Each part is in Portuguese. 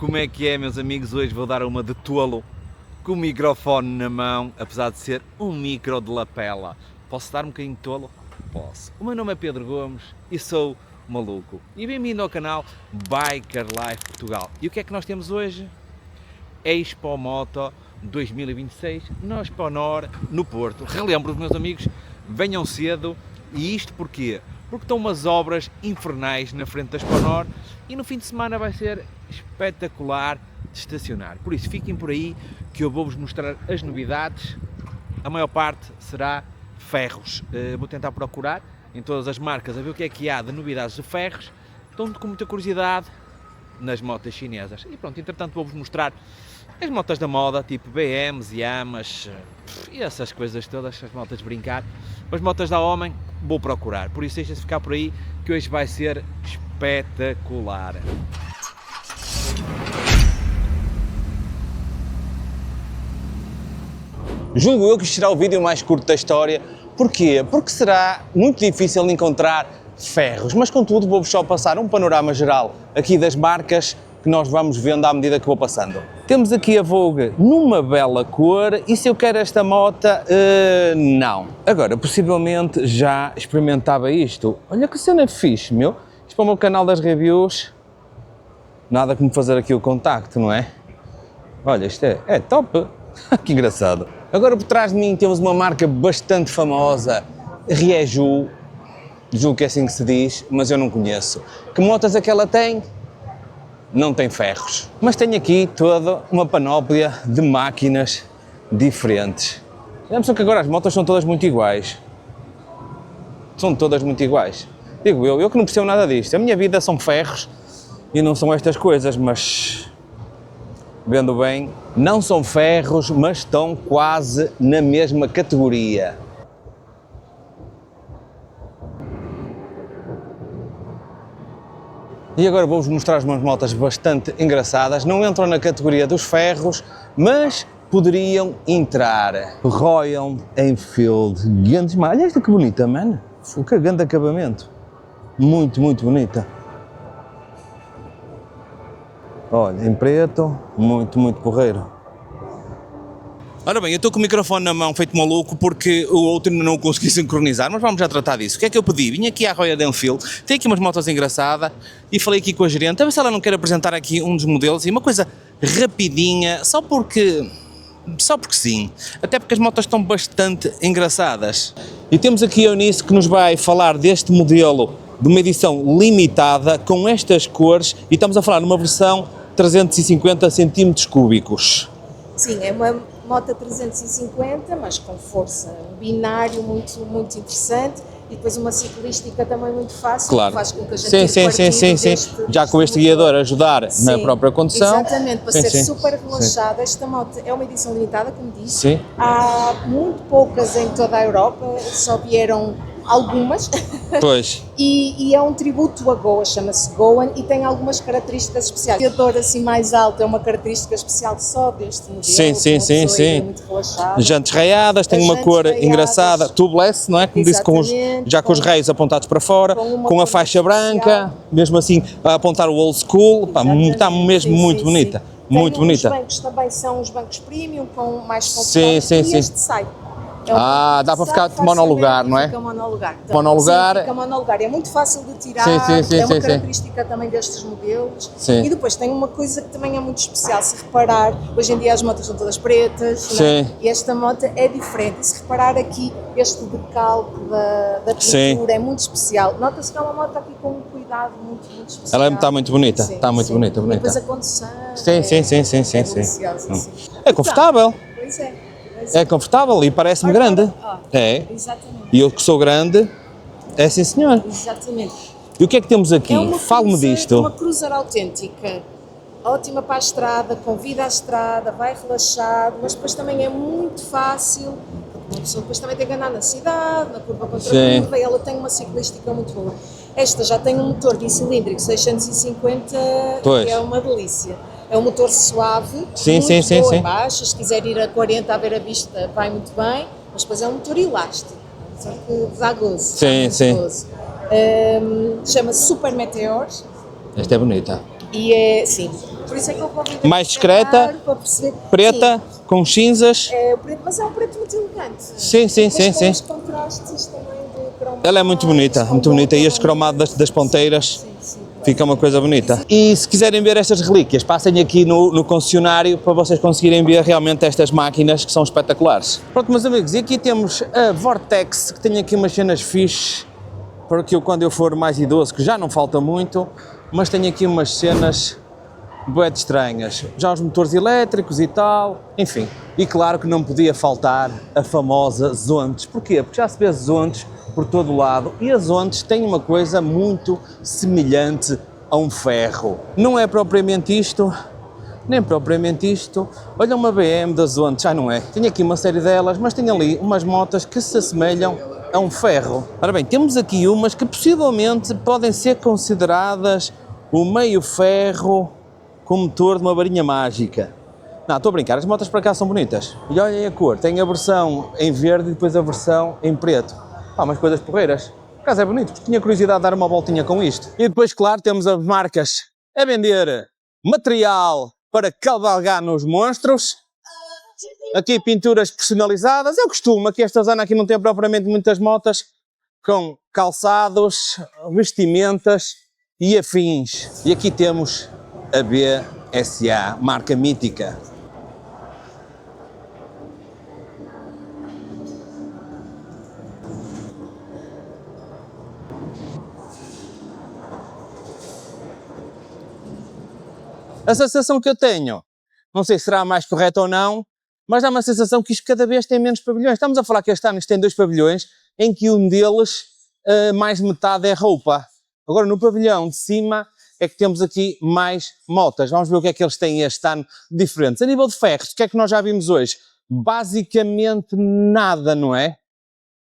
Como é que é, meus amigos? Hoje vou dar uma de tolo, com o microfone na mão, apesar de ser um micro de lapela. Posso dar um bocadinho de tolo? Posso. O meu nome é Pedro Gomes e sou maluco. E bem-vindo ao canal Biker Life Portugal. E o que é que nós temos hoje? Expo Moto 2026 na Expo Nor, no Porto. Relembro os meus amigos, venham cedo. E isto porquê? Porque estão umas obras infernais na frente da Expo Nor e no fim de semana vai ser espetacular de estacionar. Por isso, fiquem por aí que eu vou-vos mostrar as novidades. A maior parte será ferros. Vou tentar procurar em todas as marcas a ver o que é que há de novidades de ferros. Estão com muita curiosidade nas motas chinesas. E pronto, entretanto vou-vos mostrar as motas da moda, tipo BMs, Yamas e essas coisas todas, as motas de brincar. As motas da homem vou procurar, por isso deixem-se ficar por aí que hoje vai ser espetacular. Julgo eu que isto será o vídeo mais curto da história. Porquê? Porque será muito difícil encontrar ferros, mas contudo vou-vos só passar um panorama geral aqui das marcas que nós vamos vendo à medida que vou passando. Temos aqui a Vogue numa bela cor e se eu quero esta moto, não. Agora, possivelmente já experimentava isto. Olha que cena fixe, meu. Isto para o meu canal das reviews, nada como fazer aqui o contacto, não é? Olha, isto é top. Que engraçado. Agora por trás de mim temos uma marca bastante famosa, Rieju. Julgo que é assim que se diz, mas eu não conheço. Que motas é que ela tem? Não tem ferros. Mas tem aqui toda uma panóplia de máquinas diferentes. Lembra-se que agora as motas são todas muito iguais. São todas muito iguais. Digo eu que não percebo nada disto. A minha vida são ferros e não são estas coisas, mas vendo bem, não são ferros, mas estão quase na mesma categoria. E agora vou-vos mostrar umas motas bastante engraçadas, não entram na categoria dos ferros, mas poderiam entrar. Royal Enfield, grande demais. Olha esta que bonita, mano. Que grande acabamento. Muito, muito bonita. Olha, em preto, muito, muito porreiro. Ora bem, eu estou com o microfone na mão feito maluco porque o outro ainda não o consegui sincronizar, mas vamos já tratar disso. O que é que eu pedi? Vim aqui à Royal Enfield, tem aqui umas motos engraçadas e falei aqui com a gerente, a ver se ela não quer apresentar aqui um dos modelos e uma coisa rapidinha, só porque sim, até porque as motos estão bastante engraçadas. E temos aqui a Eunice que nos vai falar deste modelo de uma edição limitada com estas cores e estamos a falar numa versão 350 centímetros cúbicos. Sim, é uma moto 350, mas com força, um binário muito interessante e depois uma ciclística também muito fácil, claro. Que faz com que a gente sim. Já com este guiador a ajudar na própria condução. Exatamente, para ser super relaxada. Esta moto é uma edição limitada, como disse. Sim. Há muito poucas em toda a Europa, só vieram algumas. Pois. E é um tributo a Goa, chama-se Goan e tem algumas características especiais. O guiador assim mais alto é uma característica especial só deste modelo. Sim. Muito relaxada. Jantes raiadas, tem uma cor engraçada, tubeless, não é? Como disse, já com os raios apontados para fora, com a faixa branca, mesmo assim a apontar o old school, pá, está mesmo muito bonita. Muito bonita. Os bancos também são os bancos premium, com mais conforto. Sim. Este sai. Dá para ficar monolugar, não é? Fica monolugar. Monolugar. Sim, fica monolugar. É muito fácil de tirar, é uma característica também destes modelos. Sim. E depois tem uma coisa que também é muito especial, se reparar, hoje em dia as motos são todas pretas, sim. E esta moto é diferente. E se reparar aqui, este decalque da pintura é muito especial. Nota-se que é uma moto aqui com um cuidado muito especial. Ela está muito bonita, está muito bonita. E depois a condução É confortável. Pois é. É confortável e parece-me grande. É. Exatamente. E eu que sou grande, é sim senhor. Exatamente. E o que é que temos aqui? Fale-me disto. É uma cruiser autêntica, ótima para a estrada, convida à estrada, vai relaxado, mas depois também é muito fácil, porque uma pessoa depois também tem que andar na cidade, na curva contra a curva, e ela tem uma ciclística muito boa. Esta já tem um motor bicilíndrico 650, que é uma delícia. É um motor suave, muito boa em baixa, se quiser ir a 40 a ver a vista vai muito bem, mas depois é um motor elástico, só que dá gozo. Gozo. Chama-se Super Meteor. Esta é bonita. E é, sim, Por isso é que eu convido Mais a discreta, experimentar, para perceber. preta, Sim, com cinzas. é o preto, mas é um preto muito elegante. Sim, sim, Mas sim, com sim. os contrastes também de cromados. Ela é muito bonita, com muito bonita. E bom este cromado das ponteiras Sim, sim. fica uma coisa bonita. E se quiserem ver estas relíquias, passem aqui no concessionário para vocês conseguirem ver realmente estas máquinas que são espetaculares. Pronto, meus amigos, e aqui temos a Vortex, que tem aqui umas cenas fixe, para que eu, quando eu for mais idoso, que já não falta muito, mas tem aqui umas cenas bué de estranhas, já os motores elétricos e tal, enfim. E claro que não podia faltar a famosa Zontes. Porquê? Porque já se vê Zontes por todo o lado e as Zontes têm uma coisa muito semelhante a um ferro. Não é propriamente isto, nem propriamente isto. Olha uma BM das Zontes, já não é? Tem aqui uma série delas, mas tem ali umas motas que se assemelham a um ferro. Ora bem, temos aqui umas que possivelmente podem ser consideradas o meio ferro com motor de uma varinha mágica. Não, estou a brincar, as motas para cá são bonitas. E olhem a cor, tem a versão em verde e depois a versão em preto. Pá, umas coisas porreiras. Por acaso é bonito, porque tinha curiosidade de dar uma voltinha com isto. E depois, claro, temos as marcas a vender material para cavalgar nos monstros. Aqui pinturas personalizadas. Eu costumo, aqui esta zona aqui não tem propriamente muitas motas com calçados, vestimentas e afins. E aqui temos a BSA, marca mítica. A sensação que eu tenho, não sei se será mais correta ou não, mas dá uma sensação que isto cada vez tem menos pavilhões. Estamos a falar que este ano isto tem 2 pavilhões, em que um deles, mais metade é roupa. Agora no pavilhão de cima é que temos aqui mais motas. Vamos ver o que é que eles têm este ano diferentes. A nível de ferros, o que é que nós já vimos hoje? Basicamente nada, não é?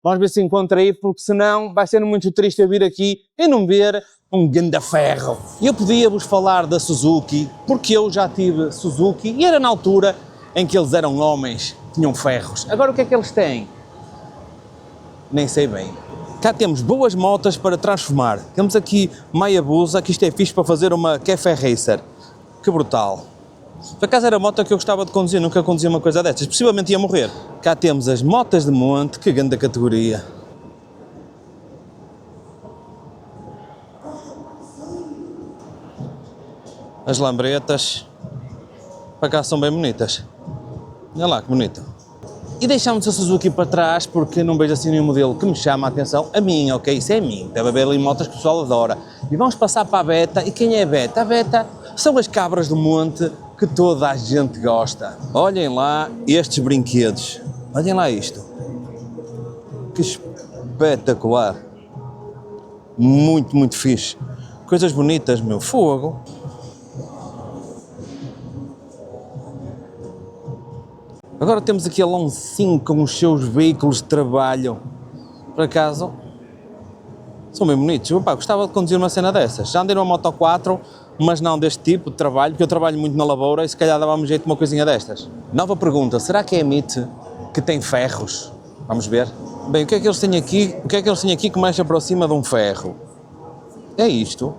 Vamos ver se encontra aí, porque senão vai ser muito triste eu vir aqui e não ver um ganda ferro. Eu podia-vos falar da Suzuki, porque eu já tive Suzuki e era na altura em que eles eram homens, tinham ferros. Agora o que é que eles têm? Nem sei bem. Cá temos boas motas para transformar. Temos aqui Hayabusa, que isto é fixe para fazer uma Café Racer. Que brutal. Por acaso era a moto que eu gostava de conduzir, nunca conduzia uma coisa destas. Possivelmente ia morrer. Cá temos as motas de monte, que grande categoria. As lambretas, para cá são bem bonitas. Olha lá que bonito. E deixámos a Suzuki para trás porque não vejo assim nenhum modelo que me chama a atenção. A minha, ok? Isso é a minha. Deve haver ali motas que o pessoal adora. E vamos passar para a Beta. E quem é a Beta? A Beta são as cabras do monte que toda a gente gosta. Olhem lá estes brinquedos. Olhem lá isto. Que espetacular. Muito, muito fixe. Coisas bonitas, meu. Fogo. Agora temos aqui a Loncinho com os seus veículos de trabalho. Por acaso, são bem bonitos. Eu, pá, gostava de conduzir uma cena dessas. Já andei numa Moto 4, mas não deste tipo de trabalho, porque eu trabalho muito na lavoura e se calhar dava-me jeito de uma coisinha destas. Nova pergunta, será que é a MIT que tem ferros? Vamos ver. Bem, o que é que eles têm aqui? O que é que eles têm aqui que mais se aproxima de um ferro? É isto.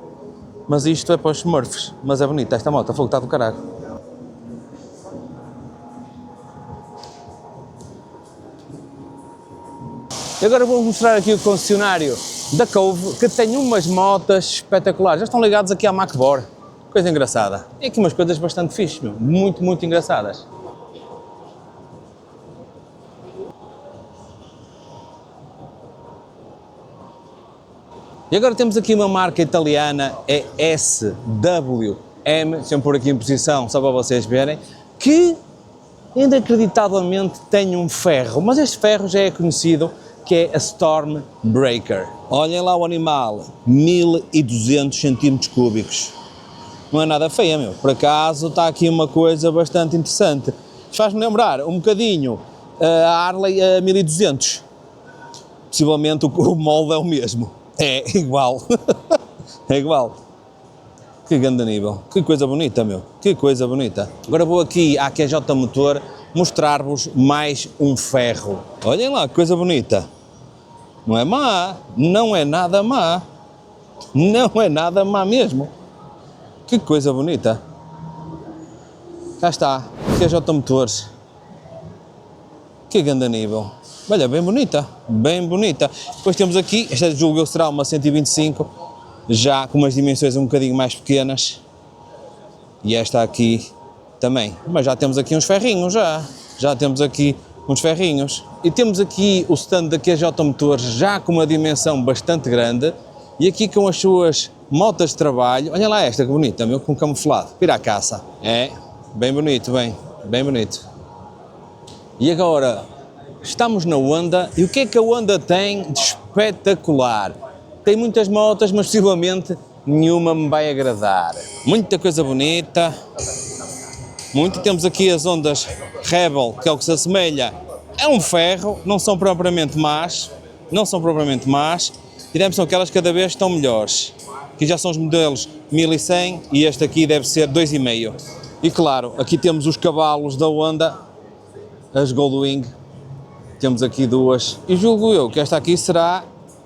Mas isto é para os Smurfs. Mas é bonita esta moto, fogo, está do caralho. E agora vou mostrar aqui o concessionário da Couve, que tem umas motas espetaculares. Já estão ligados aqui à Macbor. Coisa engraçada. Tem aqui umas coisas bastante fixes, meu. Muito, muito engraçadas. E agora temos aqui uma marca italiana, é SWM, deixa-me pôr aqui em posição só para vocês verem, que inacreditavelmente tem um ferro, mas este ferro já é conhecido, que é a Stormbreaker. Olhem lá o animal, 1200 centímetros cúbicos. Não é nada feia, meu. Por acaso está aqui uma coisa bastante interessante. Faz-me lembrar um bocadinho a Harley a 1200. Possivelmente o molde é o mesmo. É igual. É igual. Que grande nível. Que coisa bonita, meu. Que coisa bonita. Agora vou aqui à QJ Motor mostrar-vos mais um ferro. Olhem lá, que coisa bonita. Não é má, não é nada má. Não é nada má mesmo. Que coisa bonita. Cá está, QJ Motores. Que grande nível. Olha, bem bonita, bem bonita. Depois temos aqui, esta julgo eu será uma 125, já com umas dimensões um bocadinho mais pequenas. E esta aqui também. Mas já temos aqui uns ferrinhos, já temos aqui uns ferrinhos. E temos aqui o stand da QJ Motores já com uma dimensão bastante grande. E aqui com as suas motas de trabalho. Olha lá esta que bonita, meu, com camuflado. Piracaça. É, bem bonito, bem bonito. E agora, estamos na Honda, e o que é que a Honda tem de espetacular? Tem muitas motas, mas possivelmente nenhuma me vai agradar. Muita coisa bonita, muito. Temos aqui as Hondas Rebel, que é o que se assemelha a um ferro, não são propriamente más, e são aquelas que cada vez estão melhores. Aqui já são os modelos 1100 e este aqui deve ser 2,5. E claro, aqui temos os cavalos da Honda, as Goldwing, temos aqui duas, e julgo eu que esta aqui será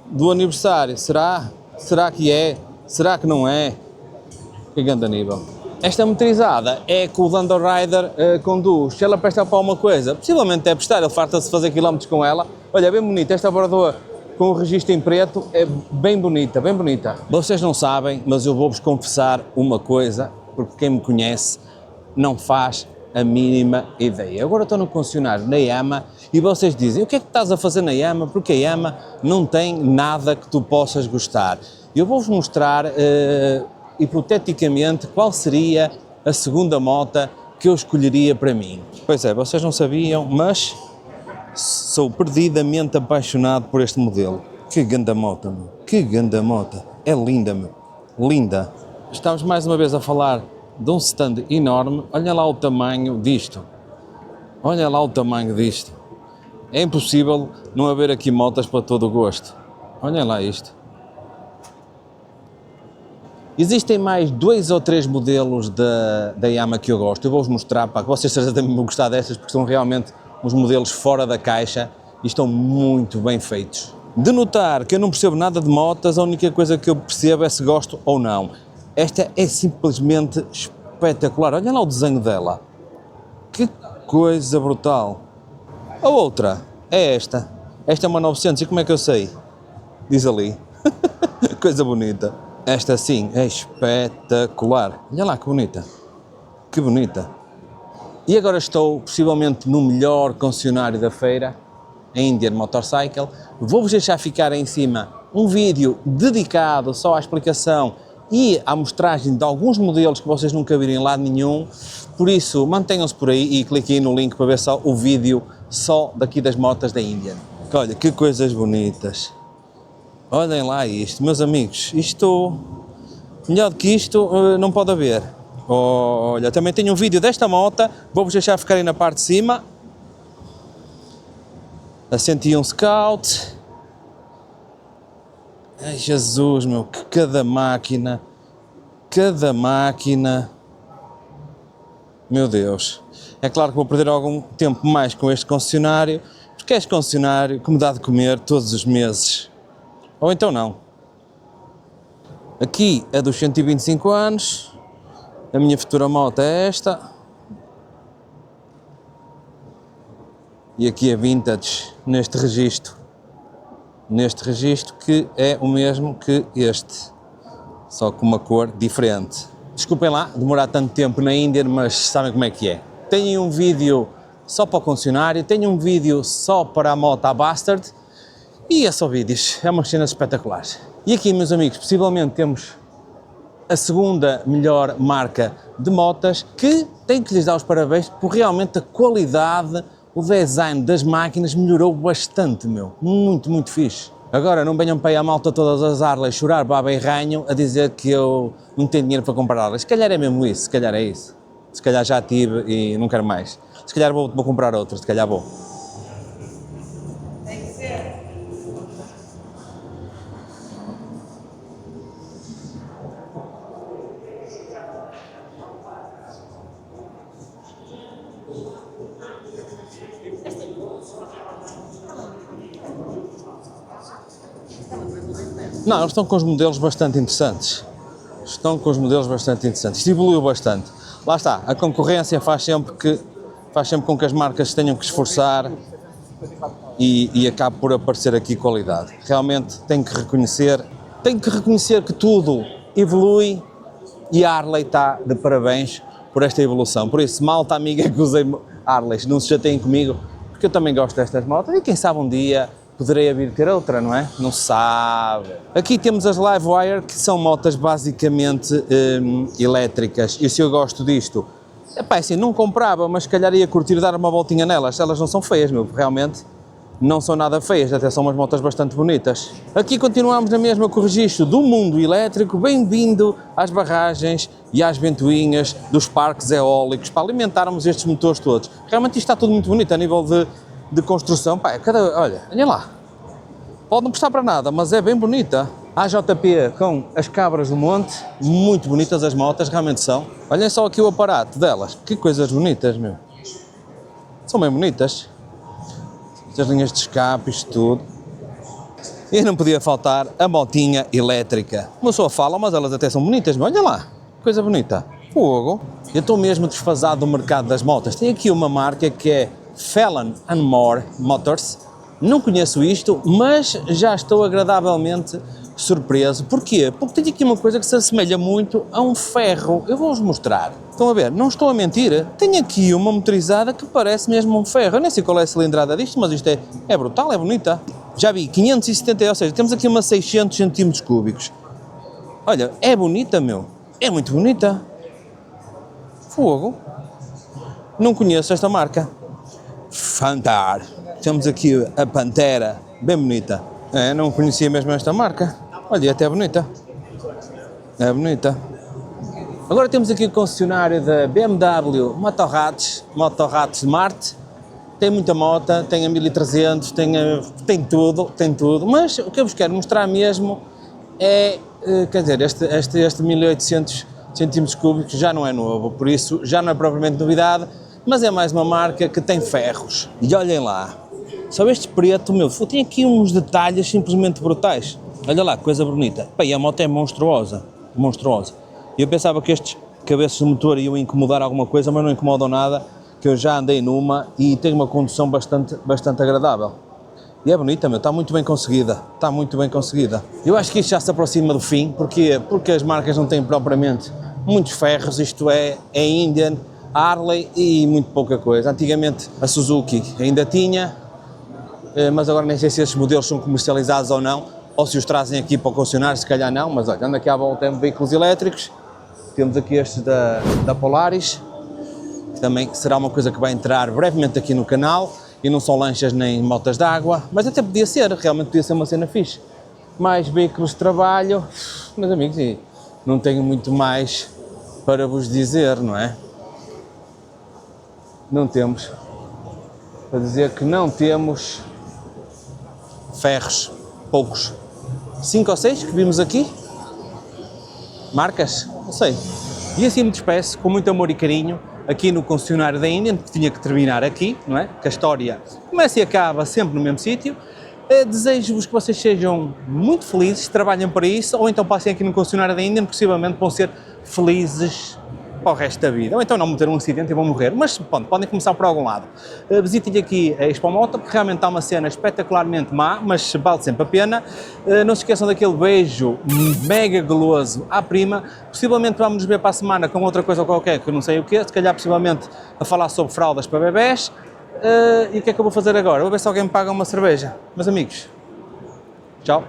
do aniversário, será que é, será que não é? Que grande nível. Esta motorizada é que o Land Rider conduz. Se ela presta para uma coisa, possivelmente é prestar, ele farta-se de fazer quilómetros com ela. Olha, é bem bonita, esta bordadora com o registro em preto é bem bonita, bem bonita. Vocês não sabem, mas eu vou-vos confessar uma coisa, porque quem me conhece não faz a mínima ideia. Agora estou no concessionário na Yamaha e vocês dizem, o que é que estás a fazer na Yamaha? Porque a Yamaha não tem nada que tu possas gostar. Eu vou-vos mostrar, hipoteticamente, qual seria a segunda moto que eu escolheria para mim. Pois é, vocês não sabiam, mas sou perdidamente apaixonado por este modelo. Que ganda moto, meu. Que ganda moto. É linda, meu. Linda. Estamos mais uma vez a falar de um stand enorme. Olha lá o tamanho disto. Olha lá o tamanho disto. É impossível não haver aqui motas para todo o gosto. Olha lá isto. Existem mais 2 ou 3 modelos da Yamaha que eu gosto. Eu vou-vos mostrar, para que vocês também vão gostar destas, porque são realmente uns modelos fora da caixa e estão muito bem feitos. De notar que eu não percebo nada de motas, a única coisa que eu percebo é se gosto ou não. Esta é simplesmente espetacular. Olha lá o desenho dela. Que coisa brutal. A outra é esta. Esta é uma 900 e como é que eu sei? Diz ali. Coisa bonita. Esta sim é espetacular. Olha lá que bonita. Que bonita. E agora estou possivelmente no melhor concessionário da feira, a Indian Motorcycle. Vou-vos deixar ficar aí em cima um vídeo dedicado só à explicação e à mostragem de alguns modelos que vocês nunca viram em lado nenhum. Por isso, mantenham-se por aí e cliquem aí no link para ver só o vídeo só daqui das motas da Indian. Olha, que coisas bonitas. Olhem lá isto, meus amigos. Isto, melhor do que isto, não pode haver. Olha, também tenho um vídeo desta moto, vou-vos deixar ficar aí na parte de cima. A 101 Scout. Ai Jesus, meu, que cada máquina, meu Deus. É claro que vou perder algum tempo mais com este concessionário, porque é este concessionário que me dá de comer todos os meses. Ou então não. Aqui é dos 125 anos, a minha futura moto é esta. E aqui é vintage neste registro que é o mesmo que este, só com uma cor diferente. Desculpem lá demorar tanto tempo na Índia, mas sabem como é que é. Tenho um vídeo só para o concessionário, tenho um vídeo só para a moto a Bastard e é só vídeos, é umas cenas espetaculares. E aqui, meus amigos, possivelmente temos a segunda melhor marca de motas, que tenho que lhes dar os parabéns por realmente a qualidade, o design das máquinas melhorou bastante, meu. Muito, muito fixe. Agora não venham para aí a malta todas as Harley chorar baba e ranho a dizer que eu não tenho dinheiro para comprar Harley. Se calhar é mesmo isso, se calhar é isso. Se calhar já tive e não quero mais. Se calhar vou comprar outra, se calhar vou. Não, eles estão com os modelos bastante interessantes. Isto evoluiu bastante. lá está, a concorrência faz sempre com que as marcas tenham que esforçar e acabe por aparecer aqui qualidade. Realmente tenho que reconhecer que tudo evolui e a Harley está de parabéns por esta evolução. Por isso, malta amiga que usei Harleys, não se chateiem comigo, porque eu também gosto destas motos e quem sabe um dia poderei vir ter outra, não é? Não se sabe. Aqui temos as Livewire, que são motas basicamente elétricas, e se eu gosto disto, epá, assim, não comprava, mas se calhar ia curtir dar uma voltinha nelas. Elas não são feias, meu, realmente não são nada feias, até são umas motas bastante bonitas. Aqui continuamos na mesma com o registro do mundo elétrico. Bem-vindo às barragens e às ventoinhas dos parques eólicos para alimentarmos estes motores todos. Realmente isto está tudo muito bonito a nível de construção. Pá, olha lá, pode não prestar para nada, mas é bem bonita. A AJP com as cabras do monte, muito bonitas as motas, realmente são. Olhem só aqui o aparato delas, que coisas bonitas, meu. São bem bonitas. As linhas de escape, isto tudo. E não podia faltar a motinha elétrica. Uma pessoa fala, mas elas até são bonitas, mas olha lá, coisa bonita. Fogo. Eu estou mesmo desfasado do mercado das motas. Tem aqui uma marca que é Phelan & More Motors. Não conheço isto, mas já estou agradavelmente surpreso. Porquê? Porque tem aqui uma coisa que se assemelha muito a um ferro. Eu vou-vos mostrar. Estão a ver? Não estou a mentir. Tenho aqui uma motorizada que parece mesmo um ferro. Eu nem sei qual é a cilindrada disto, mas isto é brutal, é bonita. Já vi, 570, ou seja, temos aqui umas 600 centímetros cúbicos. Olha, é bonita, meu. É muito bonita. Fogo. Não conheço esta marca. Fantar. Temos aqui a Pantera, bem bonita. Não conhecia mesmo esta marca. Olha, até é bonita. É bonita. Agora temos aqui o concessionário da BMW Motorrad Smart. Tem muita moto, tem a 1300, tem tudo. Mas o que eu vos quero mostrar mesmo é, quer dizer, este 1800 centímetros cúbicos já não é novo, por isso já não é propriamente novidade, mas é mais uma marca que tem ferros. E olhem lá, só este preto, meu, tem aqui uns detalhes simplesmente brutais. Olha lá, coisa bonita. Pá, e a moto é monstruosa. E eu pensava que estes cabeças de motor iam incomodar alguma coisa, mas não incomodam nada, que eu já andei numa e tem uma condução bastante agradável. E é bonita, meu, está muito bem conseguida. Eu acho que isto já se aproxima do fim, porque as marcas não têm propriamente muitos ferros, isto é Indian, Harley e muito pouca coisa. Antigamente a Suzuki ainda tinha, mas agora nem sei se esses modelos são comercializados ou não, ou se os trazem aqui para o concessionário, se calhar não, mas olha, anda aqui à volta em veículos elétricos. Temos aqui estes da Polaris, que também será uma coisa que vai entrar brevemente aqui no canal, e não são lanchas nem motas de água, mas até podia ser, realmente podia ser uma cena fixe. Mais veículos de trabalho, meus amigos, e não tenho muito mais para vos dizer, não é? Não temos, para dizer que não temos ferros, poucos. 5 ou 6 que vimos aqui, marcas, não sei. E assim me despeço com muito amor e carinho aqui no concessionário da Indian, que tinha que terminar aqui, não é? Que a história começa e acaba sempre no mesmo sítio. Desejo-vos que vocês sejam muito felizes, trabalhem para isso, ou então passem aqui no concessionário da Indian, possivelmente vão ser felizes para o resto da vida, ou então não vão ter um acidente e vão morrer, mas pronto, podem começar por algum lado. Visitem aqui a Expo Moto, porque realmente está uma cena espetacularmente má, mas vale sempre a pena. Não se esqueçam daquele beijo mega goloso à prima. Possivelmente vamos nos ver para a semana com outra coisa qualquer, que eu não sei o quê, se calhar possivelmente a falar sobre fraldas para bebés. E o que é que eu vou fazer agora? Vou ver se alguém me paga uma cerveja. Meus amigos, tchau.